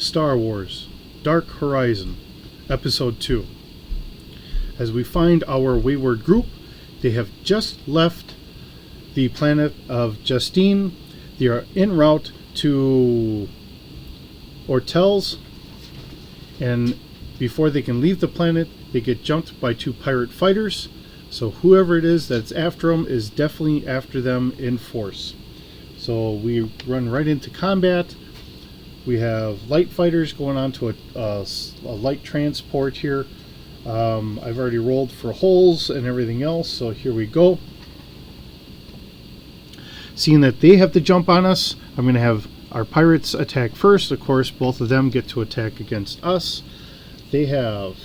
Star Wars Dark Horizon, Episode 2. As we find our wayward group, they have just left the planet of Justine. They are en route to Ortel's, and before they can leave the planet, they get jumped by 2 pirate fighters. So whoever it is that's after them is definitely after them in force. So we run right into combat. We have light fighters going on to a light transport here. I've already rolled for holes and everything else, so here we go. Seeing that they have to jump on us, I'm going to have our pirates attack first. Of course, both of them get to attack against us. They have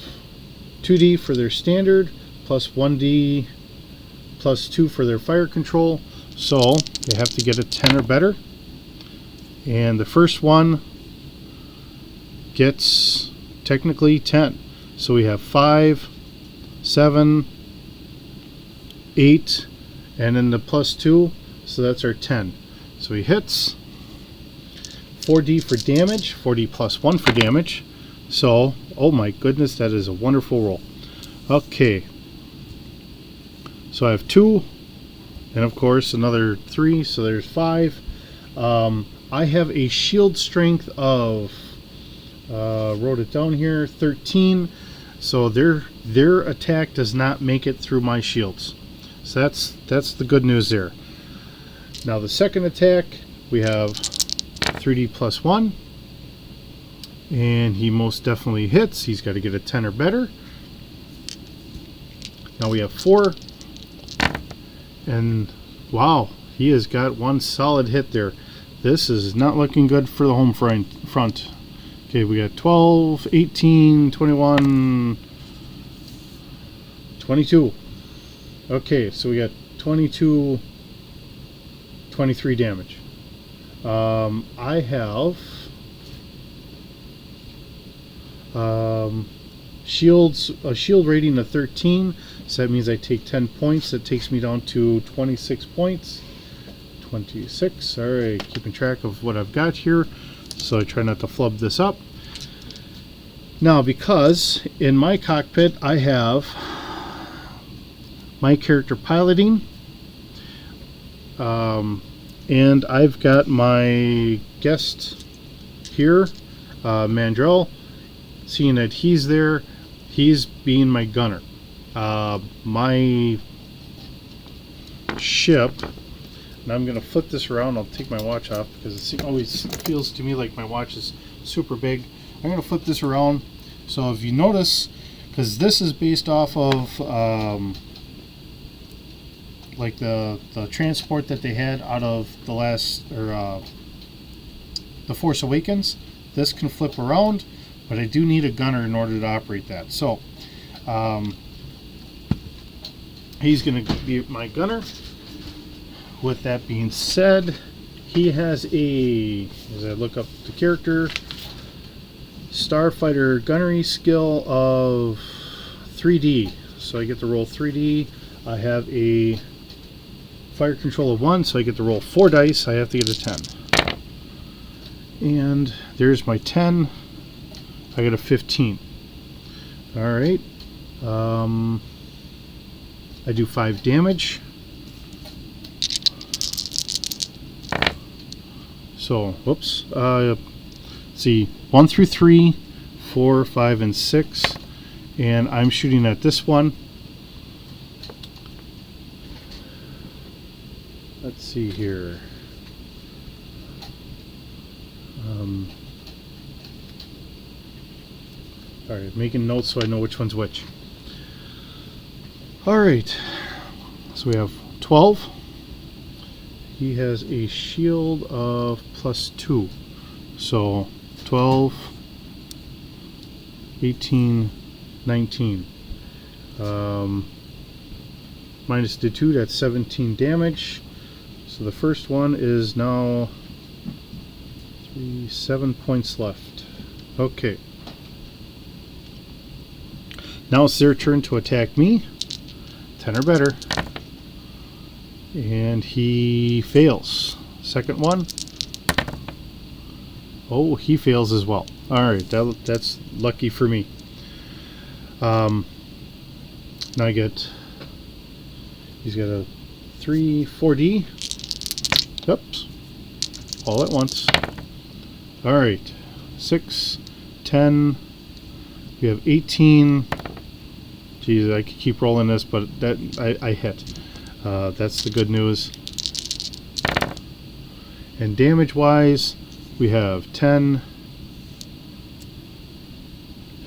2D for their standard, plus 1D, plus 2 for their fire control. So they have to get a 10 or better. And the first one gets technically 10. So we have 5, 7, 8, and then the plus 2. So that's our 10. So he hits. 4D for damage, 4D plus 1 for damage. So, oh my goodness, that is a wonderful roll. Okay. So I have 2, and of course another 3, so there's 5. I have a shield strength of, wrote it down here, 13. So their attack does not make it through my shields. So that's the good news there. Now the second attack, we have 3D plus 1. And he most definitely hits. He's got to get a 10 or better. Now we have 4. And wow, he has got one solid hit there. This is not looking good for the home front. Okay, we got 12, 18, 21, 22. Okay, so we got 22, 23 damage. I have a shield rating of 13, so that means I take 10 points. That takes me down to 26 points. 26. Alright, keeping track of what I've got here, so I try not to flub this up. Now, because in my cockpit I have my character piloting, and I've got my guest here, Mandrell. Seeing that he's there, he's being my gunner. My ship, and I'm going to flip this around. I'll take my watch off because it always feels to me like my watch is super big. I'm going to flip this around. So if you notice, because this is based off of like the transport that they had out of the last, or the Force Awakens, this can flip around. But I do need a gunner in order to operate that. So he's going to be my gunner. With that being said, he has a, as I look up the character, Starfighter gunnery skill of 3D. So I get to roll 3D. I have a fire control of 1, so I get to roll 4 dice. I have to get a 10. And there's my 10. I got a 15. Alright. I do 5 damage. So, whoops. Let's see. 1 through 3, 4, 5, and 6. And I'm shooting at this one. Let's see here. Alright, making notes so I know which one's which. Alright, so we have 12. He has a shield of +2. So 12, 18, 19. Minus the 2, that's 17 damage. So the first one is now 7 points left. Okay. Now it's their turn to attack me. 10 or better. And he fails. Second one. Oh, he fails as well. Alright, that's lucky for me. Now I get, he's got a 4D. Oops. All at once. Alright. 6, 10. We have 18. Geez, I could keep rolling this, but that I hit. That's the good news. And damage-wise, we have 10,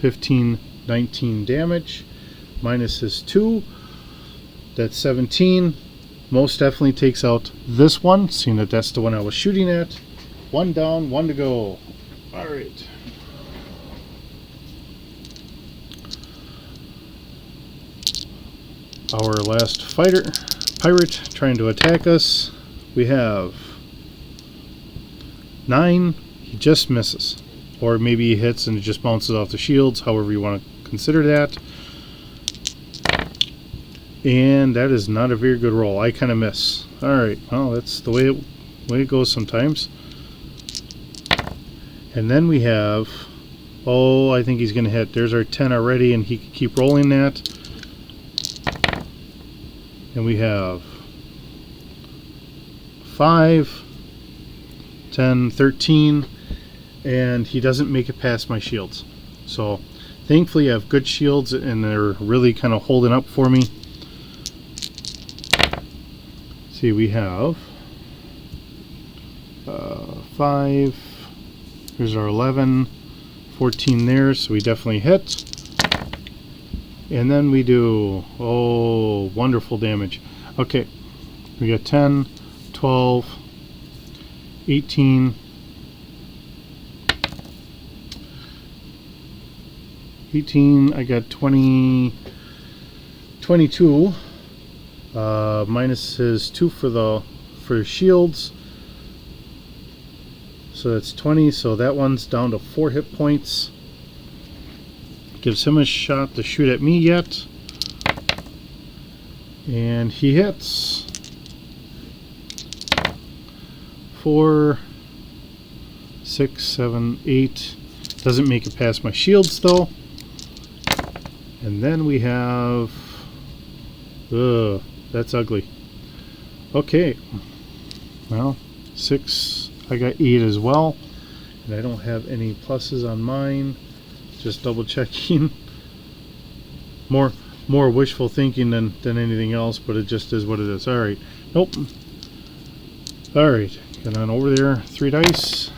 15, 19 damage. Minus his 2. That's 17. Most definitely takes out this one, seeing that that's the one I was shooting at. 1 down, 1 to go. Alright. Our last pirate trying to attack us. We have 9. He just misses. Or maybe he hits and it just bounces off the shields, however you want to consider that. And that is not a very good roll. I kind of miss. Alright, well, that's the way it goes sometimes. And then we have, oh, I think he's going to hit. There's our 10 already, and he can keep rolling that. And we have 5, 10, 13, and he doesn't make it past my shields. So thankfully I have good shields, and they're really kind of holding up for me. See, we have 5, here's our 11, 14 there, so we definitely hit. And then we do, oh, wonderful damage. Okay, we got 10, 12, 18, 18, I got 20, 22. Minus his 2 for shields, so that's 20. So that one's down to 4 hit points. Gives him a shot to shoot at me yet, and he hits. 4, 6, 7, 8. Doesn't make it past my shields though. And then we have, that's ugly. Okay, well, 6, I got 8 as well, and I don't have any pluses on mine. Just double checking. More wishful thinking than anything else, but it just is what it is. Alright, nope. Alright, get on over there. 3 dice.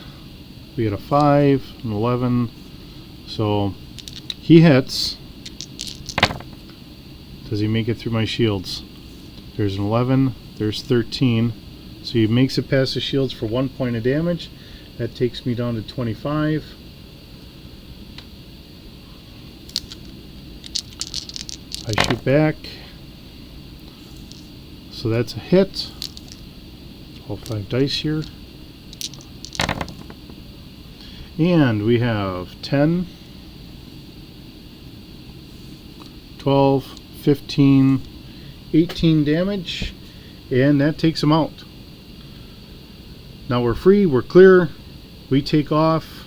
We got a 5, an 11. So he hits. Does he make it through my shields? There's an 11, there's 13. So he makes it past the shields for 1 point of damage. That takes me down to 25. I shoot back. So that's a hit. All 5 dice here. And we have 10, 12, 15, 18 damage, and that takes him out. Now we're free, we're clear, we take off,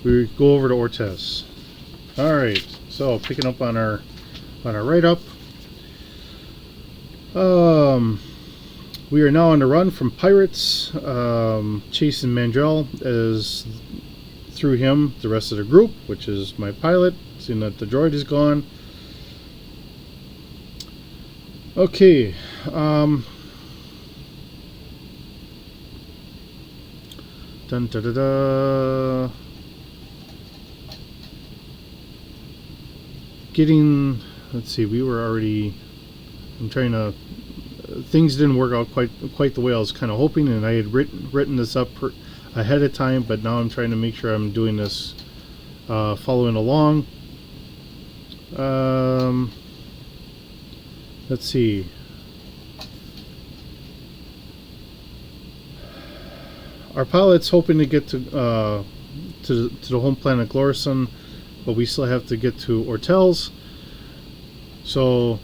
we go over to Ortez. Alright, so picking up on our write-up. We are now on the run from pirates, chasing Mandrell as through him the rest of the group, which is my pilot, seeing that the droid is gone. Okay, dun da da da. Getting, let's see, we were already, I'm trying to, things didn't work out quite the way I was kind of hoping, and I had written this up ahead of time, but now I'm trying to make sure I'm doing this following along. Let's see. Our pilot's hoping to get to the home planet Glorison, but we still have to get to Ortels. So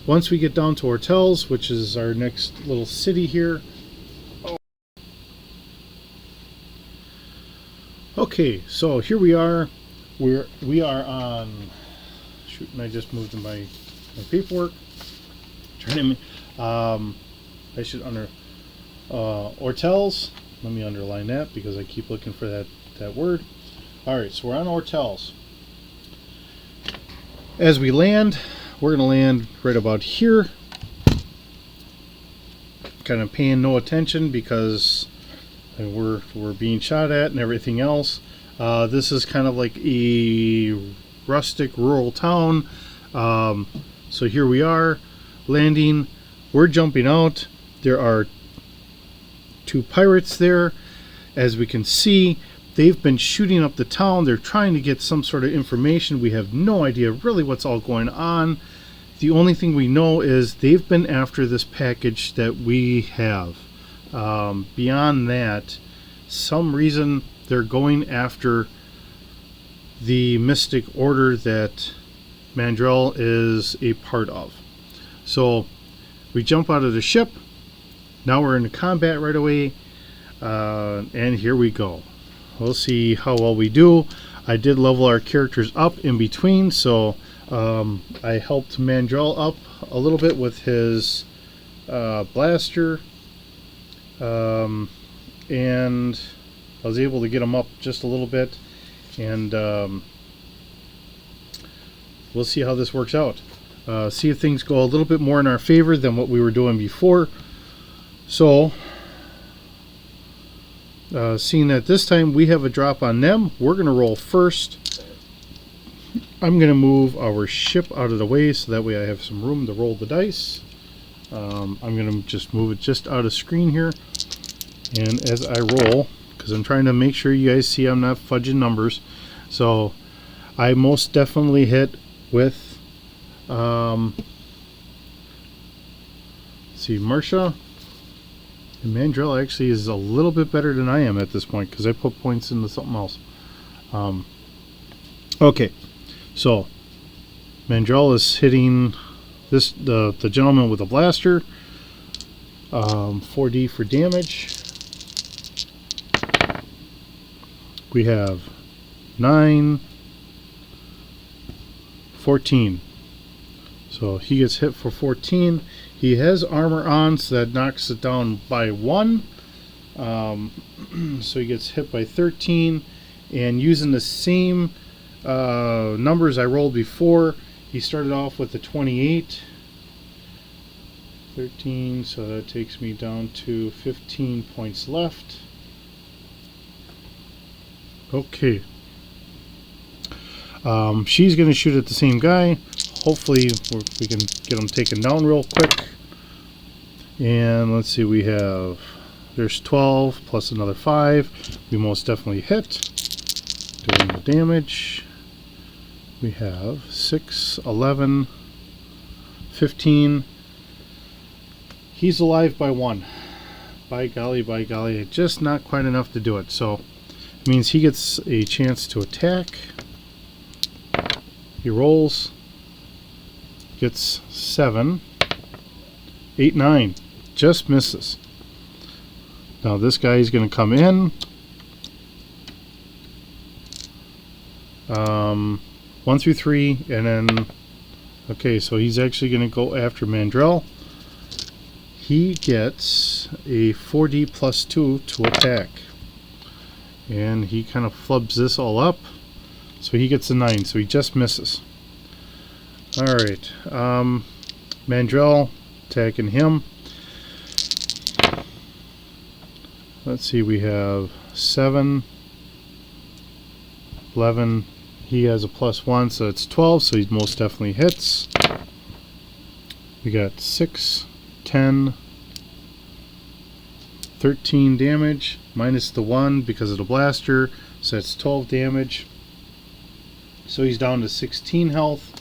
once we get down to Ortels, which is our next little city here, Okay, so here we are. We are on. Shoot, and I just moved to my paperwork. Trying to. I should under Ortels. Let me underline that because I keep looking for that word. All right, so we're on Ortels. As we land, we're gonna land right about here. Kind of paying no attention because we're being shot at and everything else. This is kind of like a rustic rural town. So here we are landing. We're jumping out. There are two pirates there. As we can see, they've been shooting up the town. They're trying to get some sort of information. We have no idea really what's all going on. The only thing we know is they've been after this package that we have. Beyond that, some reason they're going after the Mystic Order that Mandrell is a part of. So we jump out of the ship. Now we're in combat right away, and here we go. We'll see how well we do. I did level our characters up in between, so I helped Mandrell up a little bit with his blaster, and I was able to get him up just a little bit, and we'll see how this works out. See if things go a little bit more in our favor than what we were doing before. So, seeing that this time we have a drop on them, we're going to roll first. I'm going to move our ship out of the way so that way I have some room to roll the dice. I'm going to just move it just out of screen here. And as I roll, because I'm trying to make sure you guys see I'm not fudging numbers. So I most definitely hit with, see, Marcia. And Mandrell actually is a little bit better than I am at this point because I put points into something else. Okay, so Mandrell is hitting this the gentleman with a blaster. 4D for damage. We have 9, 14. So he gets hit for 14. He has armor on, so that knocks it down by 1. So he gets hit by 13. And using the same numbers I rolled before, he started off with a 28. 13, so that takes me down to 15 points left. Okay. She's going to shoot at the same guy. Hopefully we can get him taken down real quick. And let's see, we have, there's 12 plus another 5. We most definitely hit. Doing the damage. We have 6, 11, 15. He's alive by 1. By golly, just not quite enough to do it. So it means he gets a chance to attack. He rolls. Gets 7, 8, 9. Just misses. Now this guy is going to come in. 1 through 3, and then, okay, so he's actually going to go after Mandrell. He gets a 4D plus 2 to attack. And he kind of flubs this all up. So he gets a 9, so he just misses. Alright, Mandrell attacking him. Let's see, we have 7, 11. He has a plus 1, so it's 12, so he most definitely hits. We got 6, 10, 13 damage, minus the 1 because of the blaster, so that's 12 damage. So he's down to 16 health.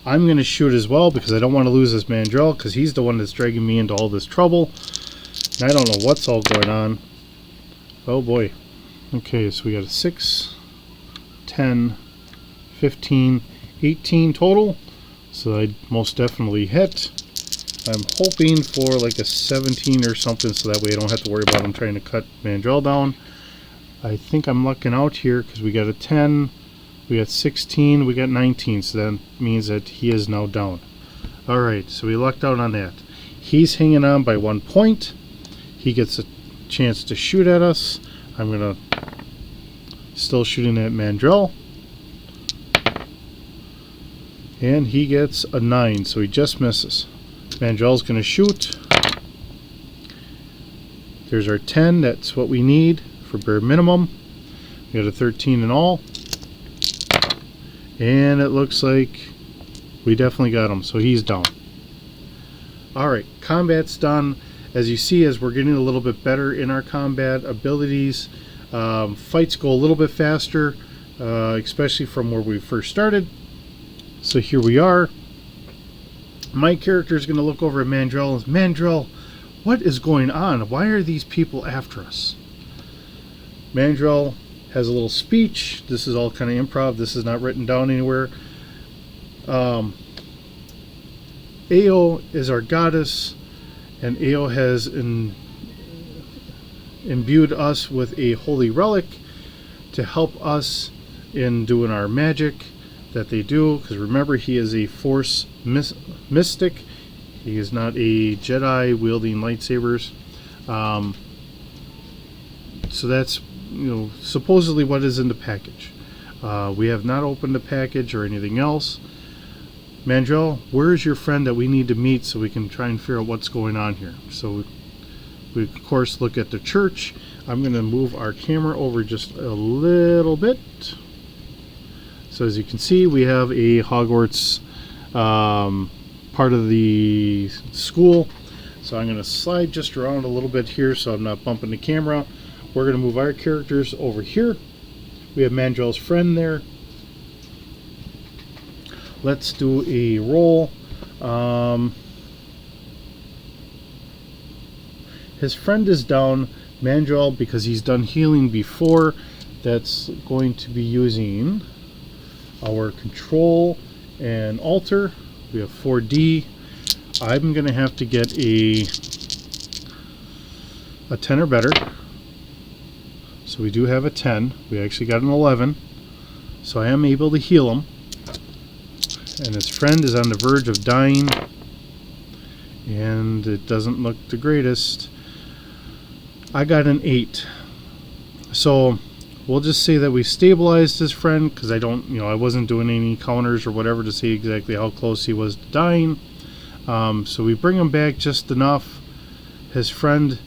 I'm going to shoot as well because I don't want to lose this Mandrell because he's the one that's dragging me into all this trouble. And I don't know what's all going on. Oh boy. Okay, so we got a 6, 10, 15, 18 total. So I most definitely hit. I'm hoping for like a 17 or something so that way I don't have to worry about him trying to cut Mandrell down. I think I'm lucking out here because we got a 10, we got 16, we got 19, so that means that he is now down. Alright, so we lucked out on that. He's hanging on by 1 point. He gets a chance to shoot at us. I'm going to still shooting at Mandrell. And he gets a 9, so he just misses. Mandrell's going to shoot. There's our 10, that's what we need for bare minimum. We got a 13 in all. And it looks like we definitely got him, so he's down. Alright, combat's done. As you see, as we're getting a little bit better in our combat abilities, fights go a little bit faster, especially from where we first started. So here we are. My character is going to look over at Mandrell and say, Mandrell, what is going on? Why are these people after us? Mandrell has a little speech. This is all kind of improv. This is not written down anywhere. Ao is our goddess, and Ao has imbued us with a holy relic to help us in doing our magic that they do, because remember, he is a force mystic. He is not a Jedi wielding lightsabers. So that's, supposedly what is in the package. We have not opened the package or anything else. Mandrell, where is your friend that we need to meet so we can try and figure out what's going on here? So we of course look at the church. I'm going to move our camera over just a little bit. So as you can see, we have a Hogwarts part of the school. So I'm going to slide just around a little bit here so I'm not bumping the camera. We're going to move our characters over here. We have Mandrell's friend there. Let's do a roll. His friend is down. Mandrell, because he's done healing before, that's going to be using our control and alter. We have 4D. I'm going to have to get a 10 or better. So we do have a 10. We actually got an 11. So I am able to heal him. And his friend is on the verge of dying. And it doesn't look the greatest. I got an 8. So we'll just say that we stabilized his friend, because I wasn't doing any counters or whatever to see exactly how close he was to dying. So we bring him back just enough. His friend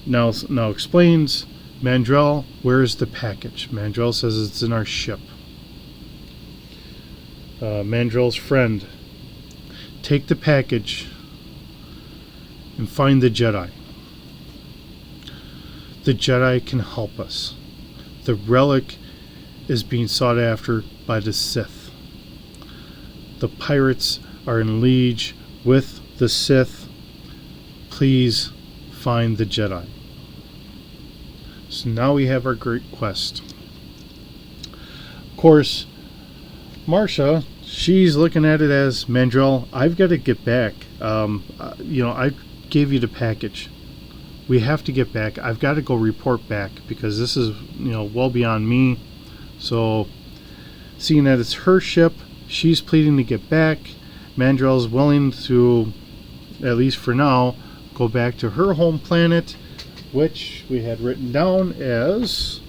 now explains, Mandrell, where is the package? Mandrell says it's in our ship. Mandrell's friend, take the package and find the Jedi. The Jedi can help us. The relic is being sought after by the Sith. The pirates are in league with the Sith. Please find the Jedi. So now we have our great quest. Of course, Marcia, she's looking at it as, Mandrell, I've got to get back. I gave you the package. We have to get back. I've got to go report back because this is, well beyond me. So, seeing that it's her ship, she's pleading to get back. Mandrell's willing to, at least for now, go back to her home planet, which we had written down as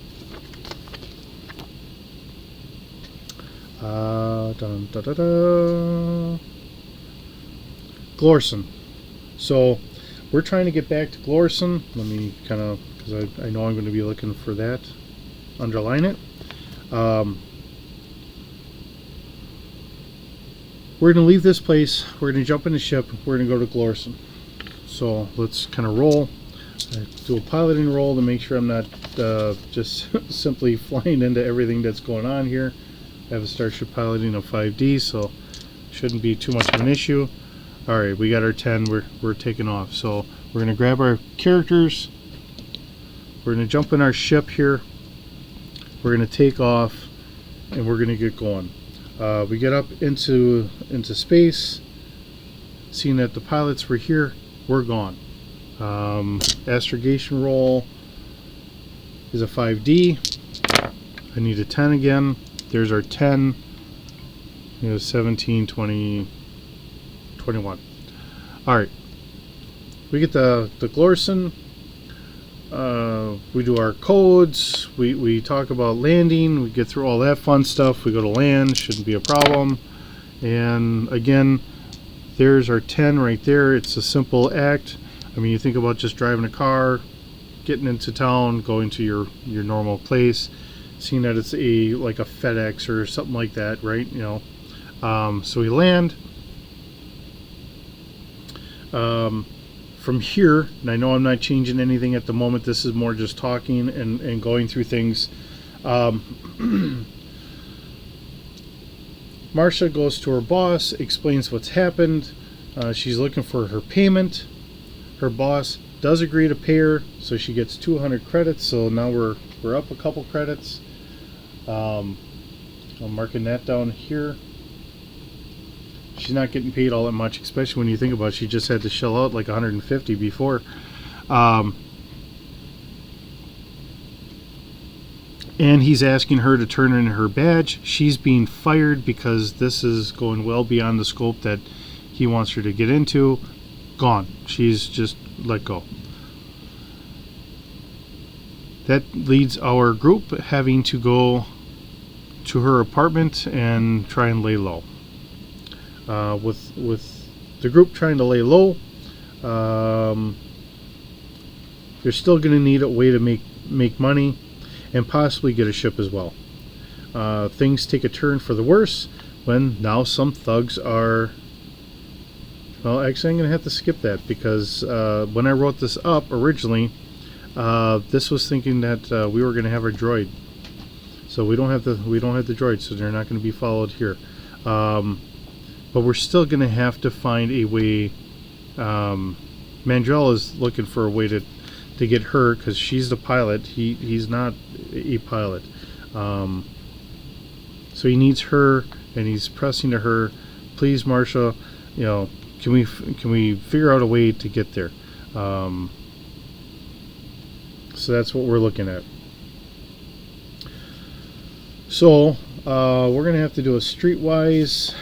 Glorson. So we're trying to get back to Glorson. Let me kind of, because I know I'm going to be looking for that, underline it. We're going to leave this place. We're going to jump in the ship. We're going to go to Glorson. So let's kind of roll. Do a piloting roll to make sure I'm not just simply flying into everything that's going on here. I have a starship piloting of 5D, so shouldn't be too much of an issue. Alright, we got our 10. We're taking off. So we're going to grab our characters. We're going to jump in our ship here. We're going to take off, and we're going to get going. We get up into space. Seeing that the pilots were here, we're gone. Astrogation roll. is a 5D. I need a 10 again. There's our 10. 17, 20, 21. Alright. We get the Glorson. We do our codes. We talk about landing. We get through all that fun stuff. We go to land. Shouldn't be a problem. And again, there's our 10 right there. It's a simple act. I mean, you think about just driving a car, getting into town, going to your normal place, seeing that it's like a FedEx or something like that, right? So we land. From here, and I know I'm not changing anything at the moment, this is more just talking and going through things. Marcia goes to her boss, explains what's happened. She's looking for her payment. Her boss does agree to pay her, so she gets 200 credits. So now we're up a couple credits. I'm marking that down here. She's not getting paid all that much, especially when you think about it. She just had to shell out like 150 before. And he's asking her to turn in her badge. She's being fired because this is going well beyond the scope that he wants her to get into. Gone. She's just let go. That leads our group having to go to her apartment and try and lay low. With the group trying to lay low, they're still going to need a way to make money and possibly get a ship as well. Things take a turn for the worse when now some thugs are... Well, actually I'm going to have to skip that because when I wrote this up originally, this was thinking that we were going to have our droid. So we don't have the droid, so they're not going to be followed here. But we're still going to have to find a way. Mandrell is looking for a way to get her because she's the pilot. He's not a pilot. So he needs her, and he's pressing to her, please, Marcia, can we figure out a way to get there? So that's what we're looking at. So we're going to have to do a streetwise.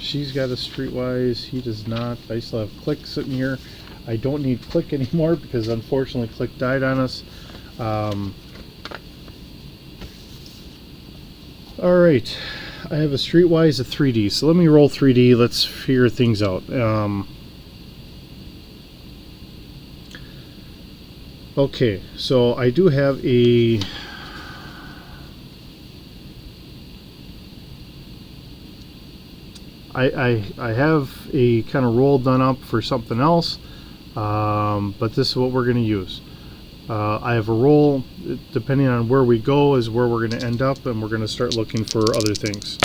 She's got a streetwise. He does not. I still have Click sitting here. I don't need Click anymore because unfortunately Click died on us. Alright. I have a streetwise, a 3D. So let me roll 3D. Let's figure things out. Okay. So I do have a... I have a kind of roll done up for something else, but this is what we're going to use. I have a roll, depending on where we go is where we're going to end up, and we're going to start looking for other things.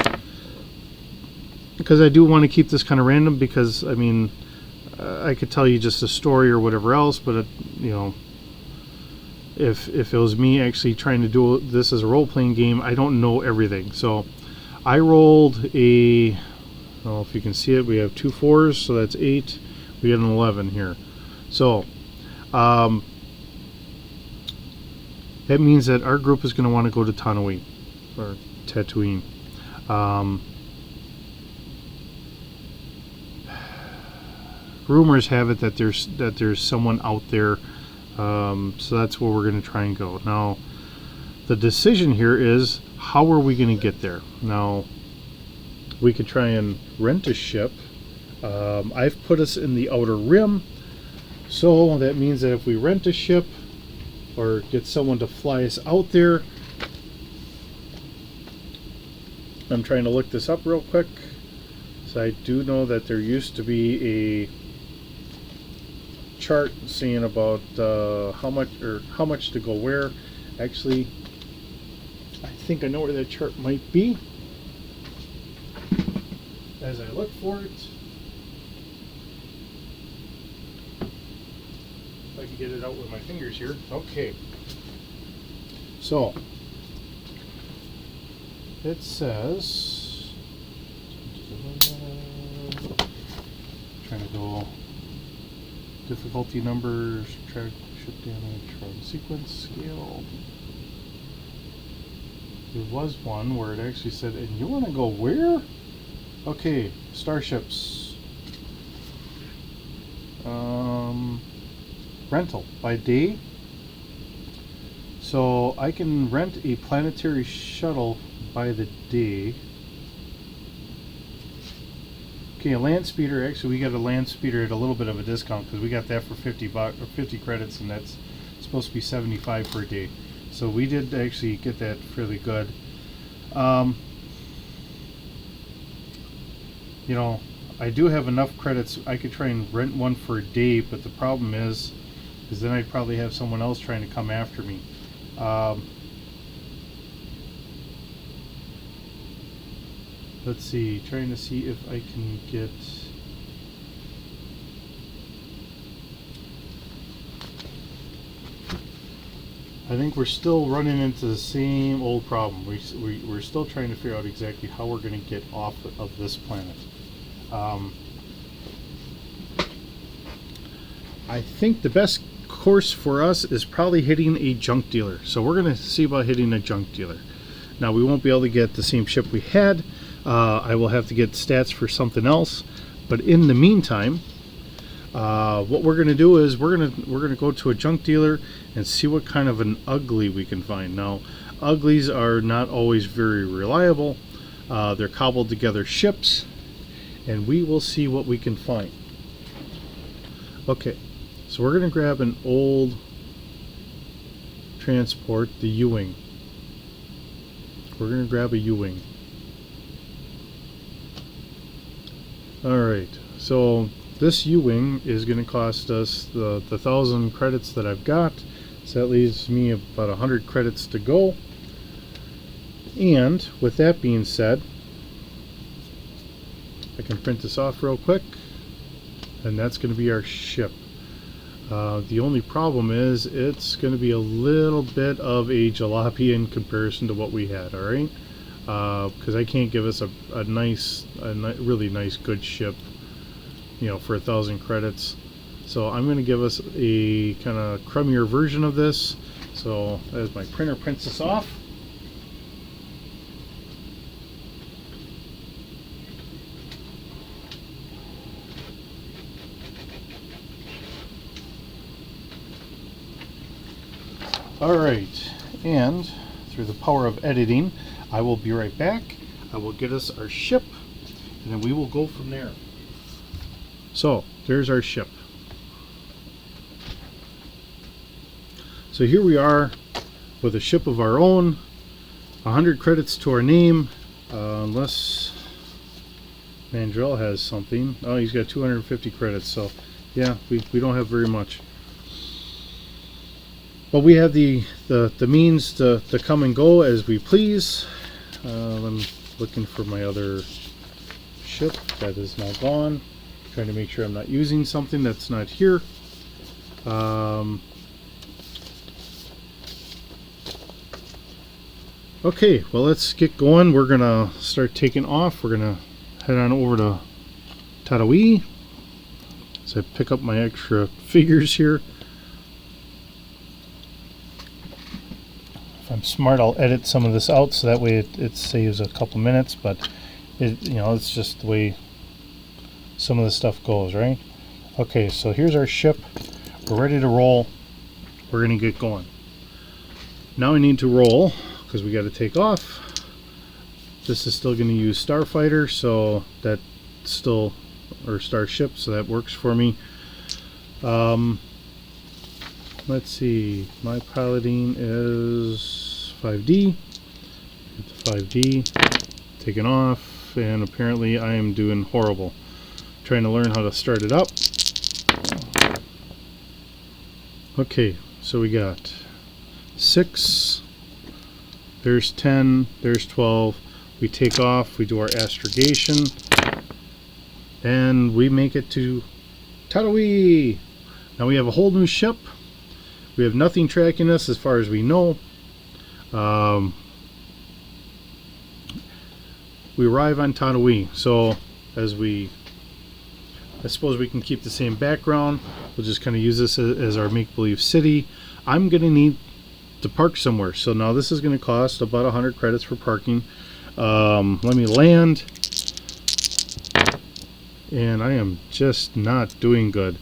Because I do want to keep this kind of random, because, I mean, I could tell you just a story or whatever else, but, if it was me actually trying to do this as a role-playing game, I don't know everything. So I rolled a... I don't know if you can see it. We have 2 4s, so that's 8. We get an 11 here. So that means that our group is going to want to go to Tatooine, or Tatooine. Rumors have it that there's someone out there, so that's where we're going to try and go. Now, the decision here is, how are we going to get there? Now, we could try and rent a ship. I've put us in the Outer Rim, so that means that if we rent a ship or get someone to fly us out there, I'm trying to look this up real quick. So I do know that there used to be a chart saying about how much to go where. Actually, I think I know where that chart might be. As I look for it, if I can get it out with my fingers here. Okay. So it says, trying to go difficulty numbers, track ship damage from sequence scale. There was one where it actually said, and you want to go where? Okay, starships. Rental by day. So I can rent a planetary shuttle by the day. Okay, a land speeder. Actually, we got a land speeder at a little bit of a discount because we got that for 50 bucks or 50 credits, and that's supposed to be 75 per day. So we did actually get that fairly good. You know, I do have enough credits. I could try and rent one for a day, but the problem is then I'd probably have someone else trying to come after me. Let's see, trying to see if I can get... I think we're still running into the same old problem. We're still trying to figure out exactly how we're going to get off of this planet. I think the best course for us is probably hitting a junk dealer. So we're going to see about hitting a junk dealer. Now we won't be able to get the same ship we had. I will have to get stats for something else. But in the meantime, what we're going to do is we're going to go to a junk dealer and see what kind of an ugly we can find. Now, uglies are not always very reliable. They're cobbled together ships, and we will see what we can find. Okay, so we're going to grab an old transport, the U-Wing. We're going to grab a U-Wing. Alright, so this U-Wing is going to cost us the 1,000 credits that I've got. So that leaves me about 100 credits to go. And with that being said, I can print this off real quick. And that's going to be our ship. The only problem is it's going to be a little bit of a jalopy in comparison to what we had, alright? Because I can't give us a really nice good ship, you know, for 1,000 credits. So I'm going to give us a kind of crummier version of this. So as my printer prints this off, alright, and through the power of editing, I will be right back. I will get us our ship, and then we will go from there. So, there's our ship. So here we are with a ship of our own, 100 credits to our name, unless Mandrell has something. Oh, he's got 250 credits, so yeah, we don't have very much. But we have the means to come and go as we please. I'm looking for my other ship that is now gone. Trying to make sure I'm not using something that's not here. Okay, well, let's get going. We're gonna start taking off. We're gonna head on over to Tatooine. So I pick up my extra figures here. If I'm smart, I'll edit some of this out so that way it saves a couple minutes, but it's just the way some of the stuff goes, right? Okay, so here's our ship. We're ready to roll. We're gonna get going. Now we need to roll because we got to take off. This is still going to use Starfighter, so that still, or Starship, so that works for me. Let's see, my piloting is 5D. Get the 5D, taking off, and apparently I am doing horrible. Trying to learn how to start it up. Okay, so we got 6, there's 10, there's 12. We take off, we do our astrogation, and we make it to Tatooine. Now we have a whole new ship. We have nothing tracking us as far as we know. We arrive on Tatooine. So as we I suppose we can keep the same background. We'll just kind of use this as our make-believe city. I'm going to need to park somewhere. So now this is going to cost about 100 credits for parking. Let me land. And I am just not doing good.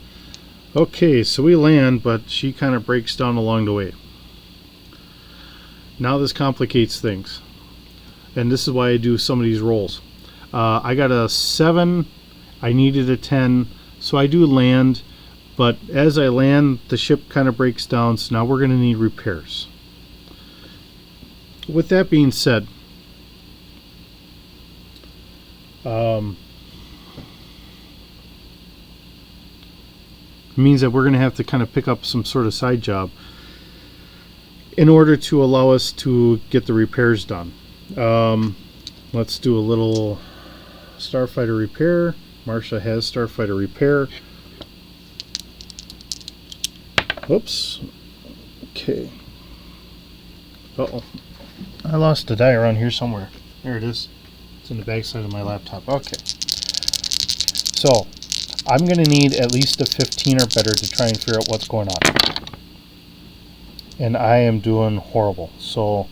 Okay, so we land, but she kind of breaks down along the way. Now this complicates things. And this is why I do some of these rolls. I got a 7. I needed a 10. So I do land. But as I land, the ship kind of breaks down. So now we're going to need repairs. With that being said, means that we're going to have to kind of pick up some sort of side job in order to allow us to get the repairs done. Let's do a little starfighter repair. Marsha has starfighter repair. Whoops. Okay. Uh-oh. I lost a die around here somewhere. There it is. It's in the backside of my laptop. Okay. So, I'm going to need at least a 15 or better to try and figure out what's going on. And I am doing horrible. So,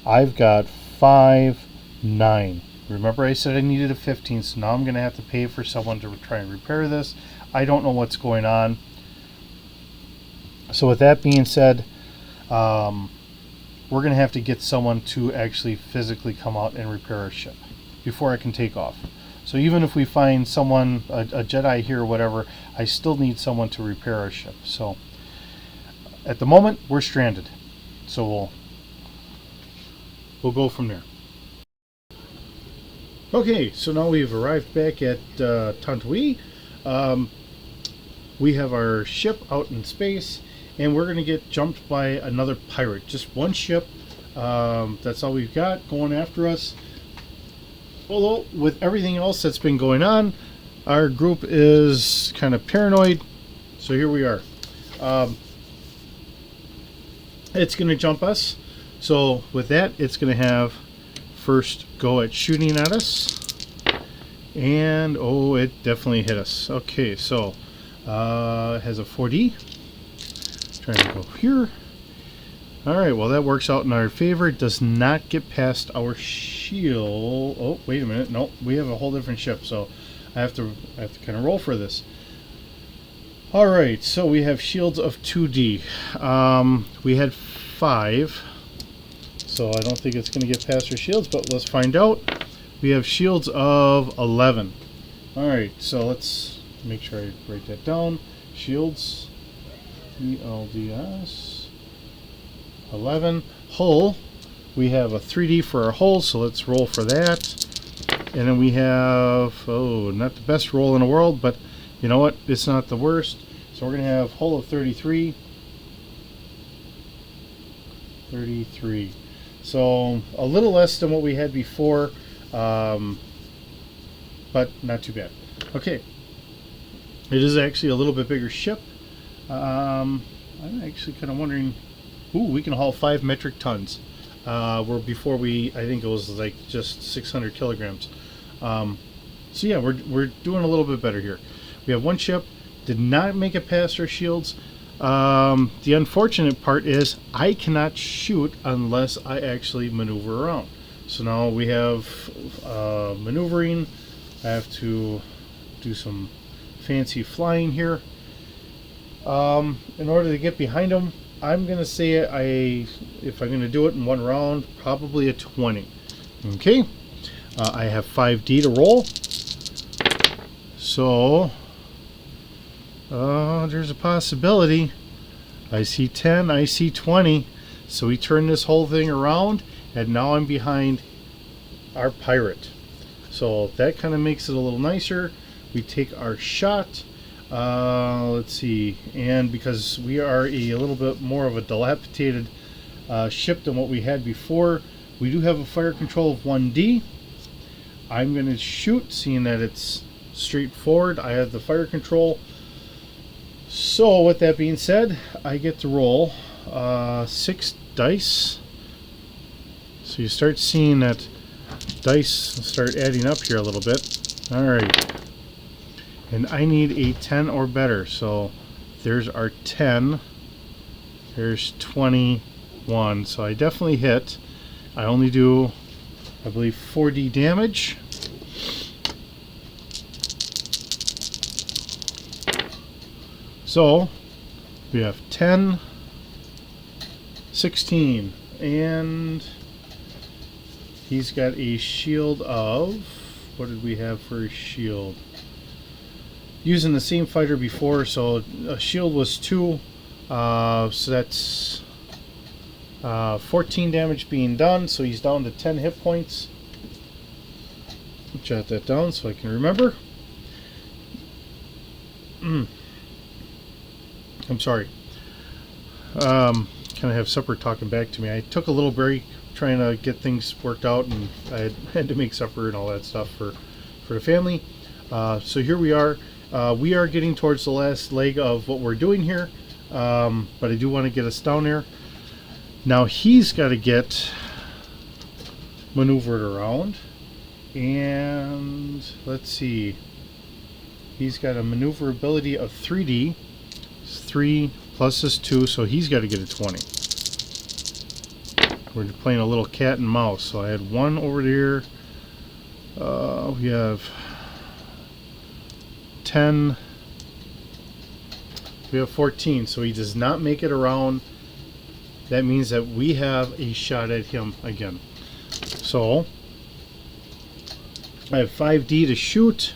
I've got 5, 9. Remember I said I needed a 15, so now I'm going to have to pay for someone to try and repair this. I don't know what's going on. So with that being said, we're going to have to get someone to actually physically come out and repair our ship before I can take off. So even if we find someone, a Jedi here or whatever, I still need someone to repair our ship. So at the moment, we're stranded. So we'll go from there. Okay, so now we've arrived back at Tantui. We have our ship out in space, and we're going to get jumped by another pirate. Just one ship. That's all we've got going after us. Although, with everything else that's been going on, our group is kind of paranoid. So here we are. It's going to jump us. So with that, it's going to have first go at shooting at us. And, oh, it definitely hit us. Okay, so it has a 4D. Trying to go here. Alright, well that works out in our favor. It does not get past our shield. Oh, wait a minute. No, we have a whole different ship, so I have to kind of roll for this. Alright, so we have shields of 2D. We had 5, so I don't think it's going to get past our shields, but let's find out. We have shields of 11. Alright, so let's make sure I write that down. Shields, ELDS. 11. Hull, we have a 3D for our hull, so let's roll for that. And then we have, oh, not the best roll in the world, but you know what, it's not the worst. So we're going to have hull of 33. 33. So a little less than what we had before, but not too bad. Okay, it is actually a little bit bigger ship. I'm actually kind of wondering. Ooh, we can haul 5 metric tons. Where before I think it was like just 600 kilograms. So yeah, we're doing a little bit better here. We have one ship, did not make it past our shields. The unfortunate part is I cannot shoot unless I actually maneuver around. So now we have maneuvering. I have to do some fancy flying here. In order to get behind them, I'm going to say if I'm going to do it in one round, probably a 20. Okay. I have 5D to roll. So, there's a possibility. I see 10, I see 20. So we turn this whole thing around, and now I'm behind our pirate. So that kind of makes it a little nicer. We take our shot. Let's see, and because we are a little bit more of a dilapidated ship than what we had before, we do have a fire control of 1D. I'm going to shoot, seeing that it's straightforward. I have the fire control. So with that being said, I get to roll 6 dice. So you start seeing that dice start adding up here a little bit. Alright. and I need a 10 or better. So there's our 10. There's 21. So I definitely hit. I only do, I believe, 4D damage. So we have 10, 16, and he's got a shield of, what did we have for a shield? Using the same fighter before, so a shield was 2, so that's 14 damage being done, so he's down to 10 hit points. Jot that down so I can remember. I'm sorry. Kind of have supper talking back to me. I took a little break trying to get things worked out, and I had to make supper and all that stuff for the family. So here we are. We are getting towards the last leg of what we're doing here, but I do want to get us down there. Now he's got to get maneuvered around, and let's see. He's got a maneuverability of 3D. It's 3 plus this 2, so he's got to get a 20. We're playing a little cat and mouse. So I had 1 over there. We have 10. We have 14, so he does not make it around. That means that we have a shot at him again. So I have 5D to shoot,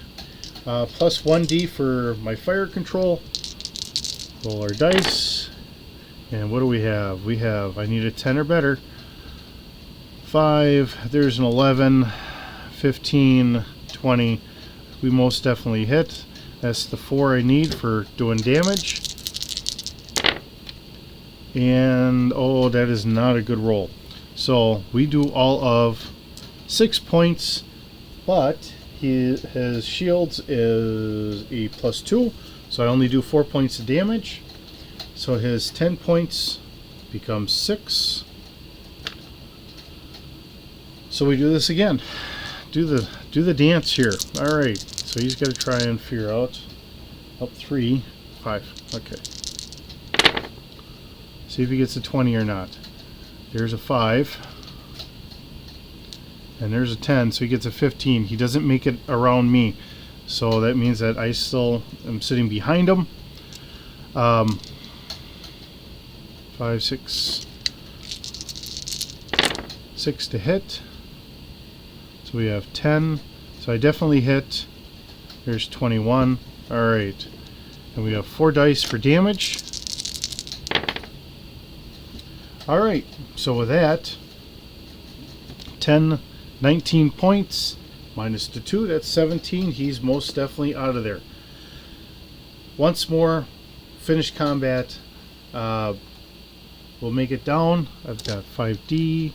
plus 1D for my fire control. Roll our dice, and what do we have? We have, I need a 10 or better. 5, there's an 11, 15, 20. We most definitely hit. That's the 4 I need for doing damage. And oh, that is not a good roll. So we do all of 6 points, but his shields is a plus 2, so I only do 4 points of damage. So his 10 points becomes 6. So we do this again. Do the dance here. All right. So he's got to try and figure out. Up 3, 5. Okay. See if he gets a 20 or not. There's a 5. And there's a 10, so he gets a 15. He doesn't make it around me. So that means that I still am sitting behind him. 5, 6. 6 to hit. So we have 10. So I definitely hit. There's 21. Alright. And we have 4 dice for damage. Alright. So with that, 10, 19 points. Minus the 2, that's 17. He's most definitely out of there. Once more, finish combat. We'll make it down. I've got 5D.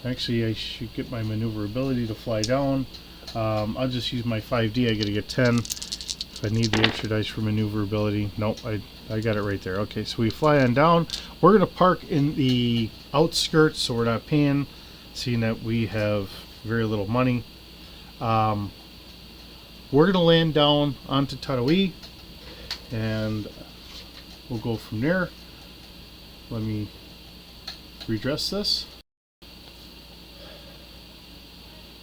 Actually, I should get my maneuverability to fly down. I'll just use my 5D. I gotta get 10. If I need the extra dice for maneuverability. Nope, I got it right there. Okay, so we fly on down. We're gonna park in the outskirts, so we're not paying, seeing that we have very little money. We're gonna land down onto Tatawi, and we'll go from there. Let me redress this.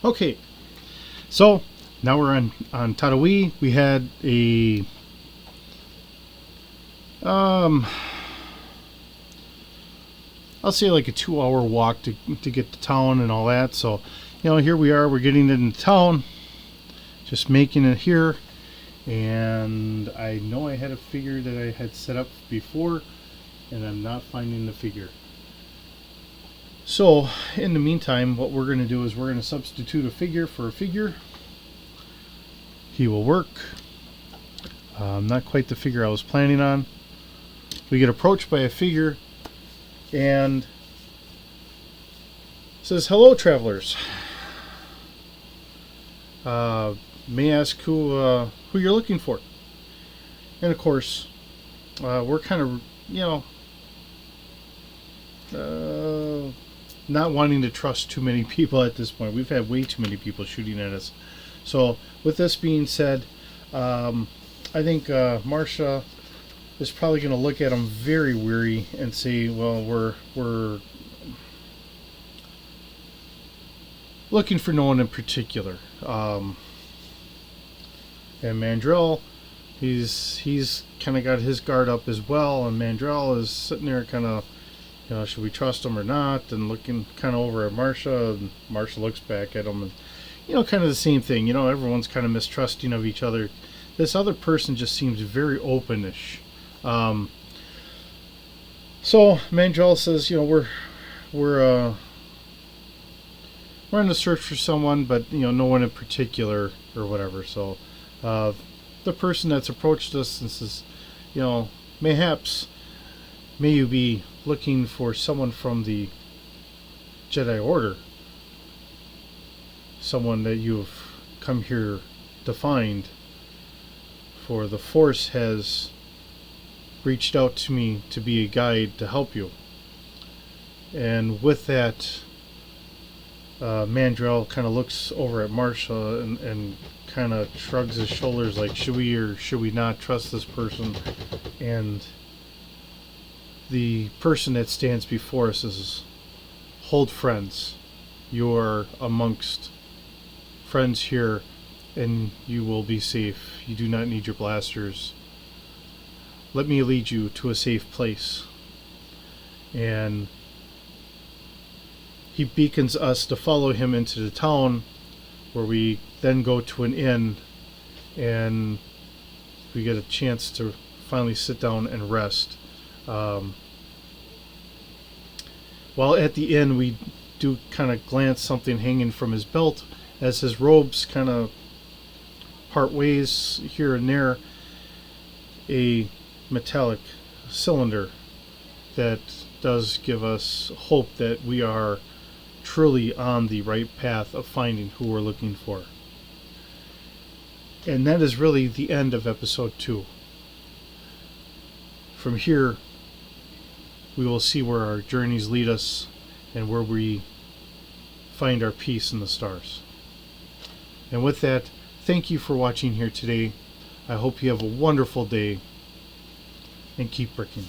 Okay, so now we're on Tatawi. We had a I'll say like a 2-hour walk to get to town and all that. So, you know, here we are. We're getting into town, just making it here. And I know I had a figure that I had set up before, and I'm not finding the figure. So in the meantime, what we're going to do is we're going to substitute a figure for a figure. He will work. Not quite the figure I was planning on. We get approached by a figure and says, "Hello, travelers. May I ask who you're looking for?" And of course, we're kind of, you know, not wanting to trust too many people at this point. We've had way too many people shooting at us. So with this being said, I think Marcia is probably going to look at him very weary and say, well, we're looking for no one in particular. And Mandrell, he's kind of got his guard up as well, and Mandrell is sitting there kind of, should we trust him or not, and looking kind of over at Marcia, and Marcia looks back at him, and kind of the same thing. Everyone's kind of mistrusting of each other. This other person just seems very openish. So Mandrell says, we're on the search for someone, but no one in particular or whatever. So the person that's approached us and says, mayhaps may you be looking for someone from the Jedi Order, someone that you've come here to find, for the Force has reached out to me to be a guide to help you. And with that, Mandrell kind of looks over at Marcia and kind of shrugs his shoulders like, should we or should we not trust this person? And the person that stands before us is, hold friends. You are amongst friends here, and you will be safe. You do not need your blasters. Let me lead you to a safe place. And he beacons us to follow him into the town, where we then go to an inn, and we get a chance to finally sit down and rest. While at the inn, we do kind of glance something hanging from his belt as his robes kind of part ways here and there. A metallic cylinder that does give us hope that we are truly on the right path of finding who we're looking for. And that is really the end of episode 2. From here, we will see where our journeys lead us and where we find our peace in the stars. And with that, thank you for watching here today. I hope you have a wonderful day, and keep bricking.